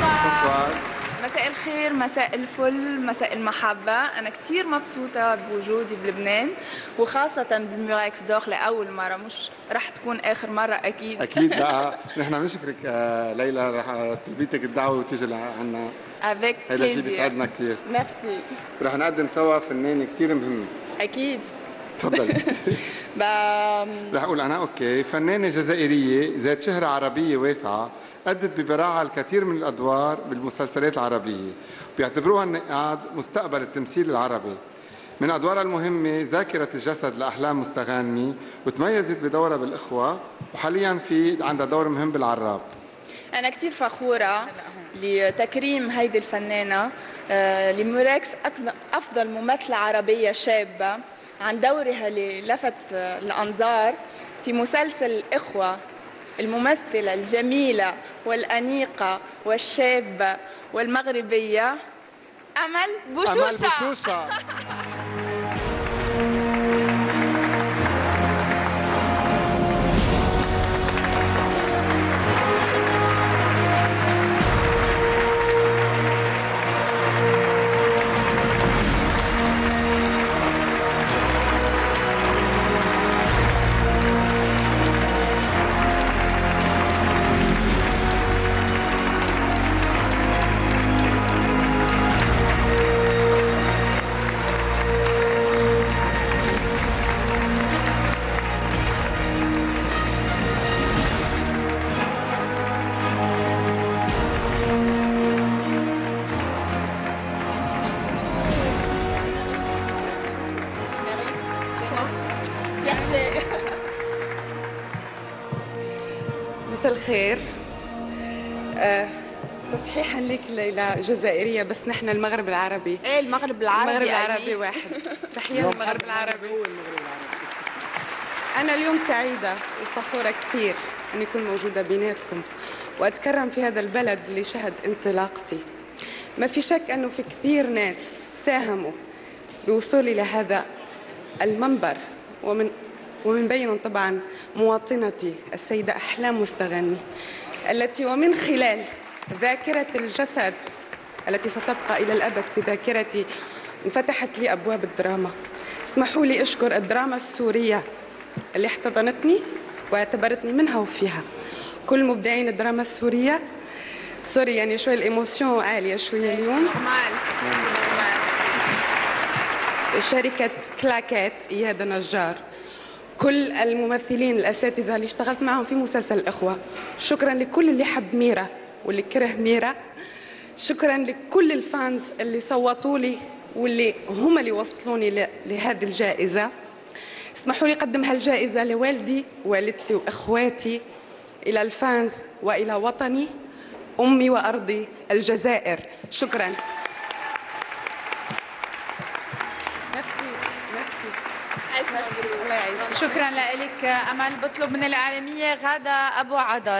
بونسوار. مساء الخير، مساء الفل، مساء المحبة. أنا كتير مبسوطة بوجودي بلبنان، وخاصة بالميراكس دور لأول مرة، مش رح تكون آخر مرة أكيد. أكيد لا، نحن بنشكرك ليلى، رح تلبيتك الدعوة وتيجي لعنا. avec هذا شيء plaisir. بيسعدنا كثير. ميرسي. رح نقدم سوا فنانة كثير مهمة. أكيد. تفضلي. رح أقول أنا أوكي. فنانة جزائرية ذات شهرة عربية واسعة، أدت ببراعة الكثير من الأدوار بالمسلسلات العربية، بيعتبروها النقاد مستقبل التمثيل العربي. من أدوارها المهمة ذاكرة الجسد لأحلام مستغانمي، وتميزت بدورها بالإخوة، وحاليا عندها دور مهم بالعراب. أنا كتير فخورة لتكريم هيدي الفنانة لميراكس أفضل ممثلة عربية شابة عن دورها اللي لفت الأنظار في مسلسل الإخوة. الممثلة الجميلة والأنيقة والشابة والمغربية أمل بوشوشة. أمل بوشوشة. مساء الخير. تصحيحا لك ليلى جزائرية، بس نحن المغرب العربي. ايه المغرب العربي. المغرب العربي واحد. تحية للمغرب العربي. أنا اليوم سعيدة وفخورة كثير أن أكون موجودة بيناتكم وأتكرم في هذا البلد اللي شهد انطلاقتي. ما في شك أنه في كثير ناس ساهموا بوصولي لهذا المنبر، ومن بينهم طبعا مواطنتي السيدة أحلام مستغانمي، التي ومن خلال ذاكرة الجسد التي ستبقى إلى الأبد في ذاكرتي انفتحت لي أبواب الدراما. اسمحوا لي أشكر الدراما السورية اللي احتضنتني واعتبرتني منها وفيها. كل مبدعين الدراما السورية. سوري يعني شوي الإيموسيون عالية شوية اليوم. شركة كلاكات إياد نجار، كل الممثلين الأساتذة اللي اشتغلت معهم في مسلسل الإخوة. شكرا لكل اللي حب ميرا واللي كره ميرا. شكرا لكل الفانز اللي صوتوا لي واللي هم اللي وصلوني لهذه الجائزة. اسمحوا لي أقدم هالجائزة لوالدي ووالدتي وإخواتي، إلى الفانز وإلى وطني أمي وأرضي الجزائر. شكرا. شكرا لك أمل. بطلب من الإعلامية غادة أبو عدل